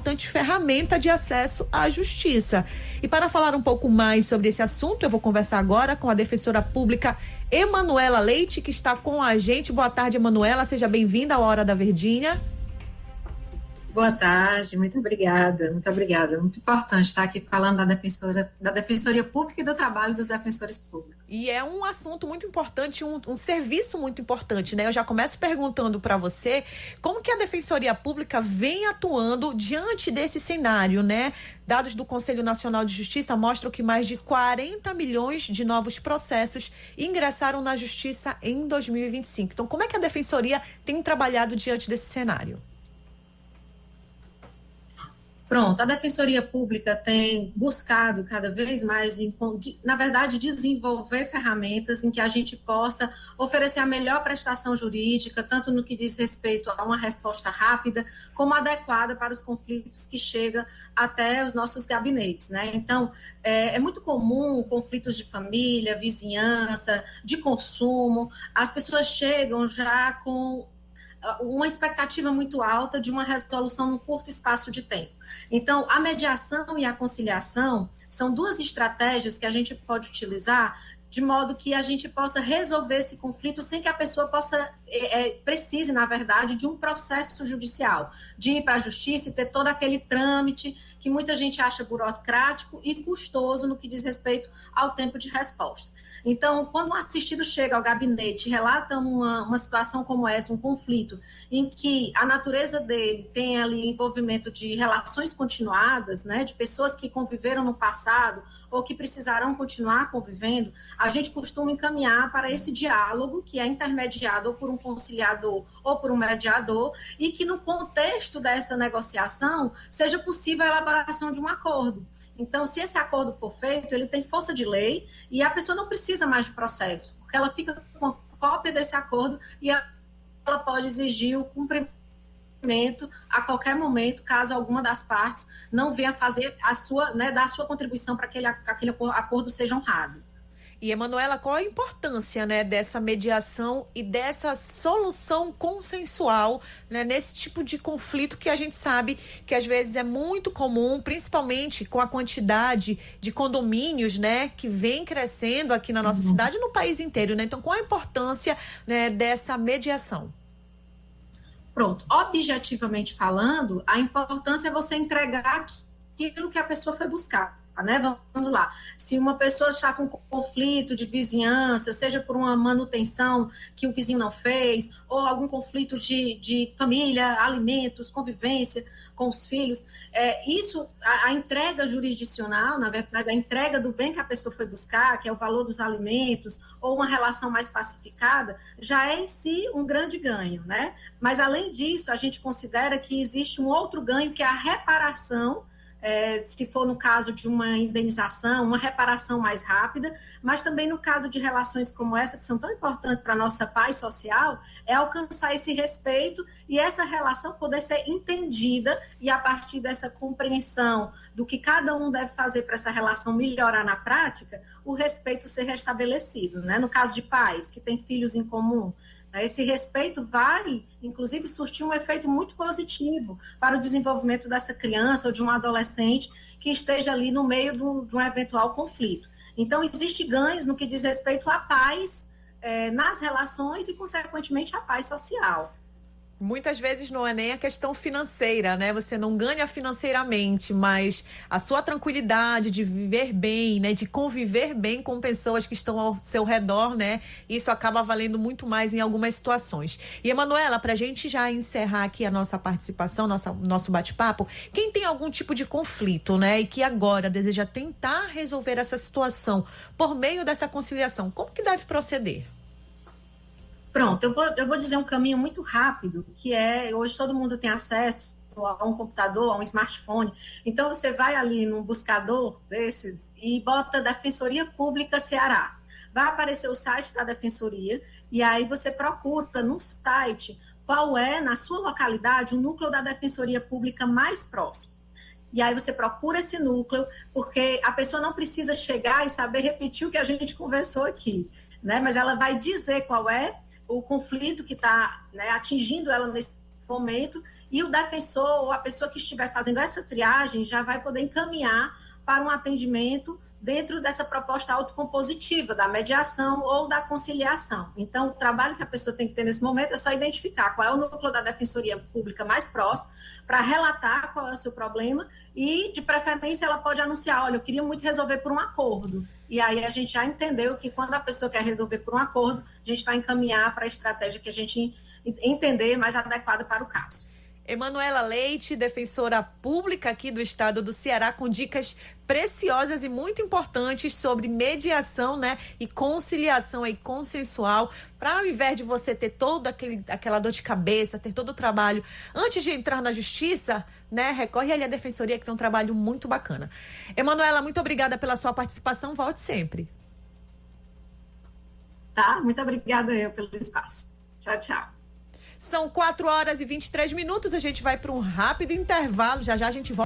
importante ferramenta de acesso à justiça. E para falar um pouco mais sobre esse assunto, eu vou conversar agora com a defensora pública Emanuela Leite, que está com a gente. Boa tarde, Emanuela, seja bem-vinda à Hora da Verdinha. Boa tarde, muito obrigada. Muito importante estar aqui falando da Defensoria Pública e do trabalho dos defensores públicos. E é um assunto muito importante, um serviço muito importante, né? Eu já começo perguntando para você como que a Defensoria Pública vem atuando diante desse cenário, né? Dados do Conselho Nacional de Justiça mostram que mais de 40 milhões de novos processos ingressaram na Justiça em 2025. Então, como é que a Defensoria tem trabalhado diante desse cenário? Pronto, a Defensoria Pública tem buscado cada vez mais, na verdade, desenvolver ferramentas em que a gente possa oferecer a melhor prestação jurídica, tanto no que diz respeito a uma resposta rápida, como adequada para os conflitos que chegam até os nossos gabinetes, né? Então, é muito comum conflitos de família, vizinhança, de consumo, as pessoas chegam já com uma expectativa muito alta de uma resolução num curto espaço de tempo. Então, a mediação e a conciliação são duas estratégias que a gente pode utilizar de modo que a gente possa resolver esse conflito sem que a pessoa precise, na verdade, de um processo judicial, de ir para a justiça e ter todo aquele trâmite que muita gente acha burocrático e custoso no que diz respeito ao tempo de resposta. Então, quando um assistido chega ao gabinete e relata uma situação como essa, um conflito, em que a natureza dele tem ali envolvimento de relações continuadas, né, de pessoas que conviveram no passado ou que precisarão continuar convivendo, a gente costuma encaminhar para esse diálogo que é intermediado ou por um conciliador ou por um mediador e que no contexto dessa negociação seja possível a elaboração de um acordo. Então, se esse acordo for feito, ele tem força de lei e a pessoa não precisa mais de processo, porque ela fica com a cópia desse acordo e ela pode exigir o cumprimento a qualquer momento, caso alguma das partes não venha fazer dar a sua contribuição para que aquele acordo seja honrado. E, Emanuela, qual a importância, né, dessa mediação e dessa solução consensual, né, nesse tipo de conflito que a gente sabe que às vezes é muito comum, principalmente com a quantidade de condomínios, né, que vem crescendo aqui na nossa cidade e no país inteiro, né? Então, qual a importância, né, dessa mediação? Pronto, objetivamente falando, a importância é você entregar aquilo que a pessoa foi buscar. Né? Vamos lá, se uma pessoa está com conflito de vizinhança, seja por uma manutenção que o vizinho não fez, ou algum conflito de família, alimentos, convivência com os filhos, a entrega jurisdicional, na verdade, a entrega do bem que a pessoa foi buscar, que é o valor dos alimentos, ou uma relação mais pacificada, já é em si um grande ganho, né? Mas, além disso, a gente considera que existe um outro ganho, que é a reparação, se for no caso de uma indenização, uma reparação mais rápida, mas também no caso de relações como essa, que são tão importantes para a nossa paz social, é alcançar esse respeito e essa relação poder ser entendida e a partir dessa compreensão do que cada um deve fazer para essa relação melhorar na prática, o respeito ser restabelecido, né? No caso de pais que têm filhos em comum, esse respeito vai, inclusive, surtir um efeito muito positivo para o desenvolvimento dessa criança ou de um adolescente que esteja ali no meio de um eventual conflito. Então, existem ganhos no que diz respeito à paz nas relações e, consequentemente, à paz social. Muitas vezes não é nem a questão financeira, né? Você não ganha financeiramente, mas a sua tranquilidade de viver bem, né? De conviver bem com pessoas que estão ao seu redor, né? Isso acaba valendo muito mais em algumas situações. E, Emanuela, para a gente já encerrar aqui a nossa participação, nosso bate-papo, quem tem algum tipo de conflito, né? E que agora deseja tentar resolver essa situação por meio dessa conciliação, como que deve proceder? Pronto, eu vou dizer um caminho muito rápido, que hoje todo mundo tem acesso a um computador, a um smartphone, então você vai ali num buscador desses e bota Defensoria Pública Ceará. Vai aparecer o site da Defensoria e aí você procura no site qual é, na sua localidade, o núcleo da Defensoria Pública mais próximo. E aí você procura esse núcleo, porque a pessoa não precisa chegar e saber repetir o que a gente conversou aqui, né? Mas ela vai dizer qual é o conflito que está, né, atingindo ela nesse momento, e o defensor ou a pessoa que estiver fazendo essa triagem já vai poder encaminhar para um atendimento dentro dessa proposta autocompositiva, da mediação ou da conciliação. Então, o trabalho que a pessoa tem que ter nesse momento é só identificar qual é o núcleo da Defensoria Pública mais próximo, para relatar qual é o seu problema e, de preferência, ela pode anunciar, olha, eu queria muito resolver por um acordo. E aí a gente já entendeu que quando a pessoa quer resolver por um acordo, a gente vai encaminhar para a estratégia que a gente entender mais adequada para o caso. Emanuela Leite, defensora pública aqui do estado do Ceará, com dicas preciosas e muito importantes sobre mediação, né, e conciliação aí consensual, para ao invés de você ter toda aquela dor de cabeça, ter todo o trabalho, antes de entrar na justiça, né, recorre ali à defensoria, que tem um trabalho muito bacana. Emanuela, muito obrigada pela sua participação, volte sempre. Tá, muito obrigada eu pelo espaço. Tchau, tchau. São 4 horas e 23 minutos, a gente vai para um rápido intervalo, já já a gente volta.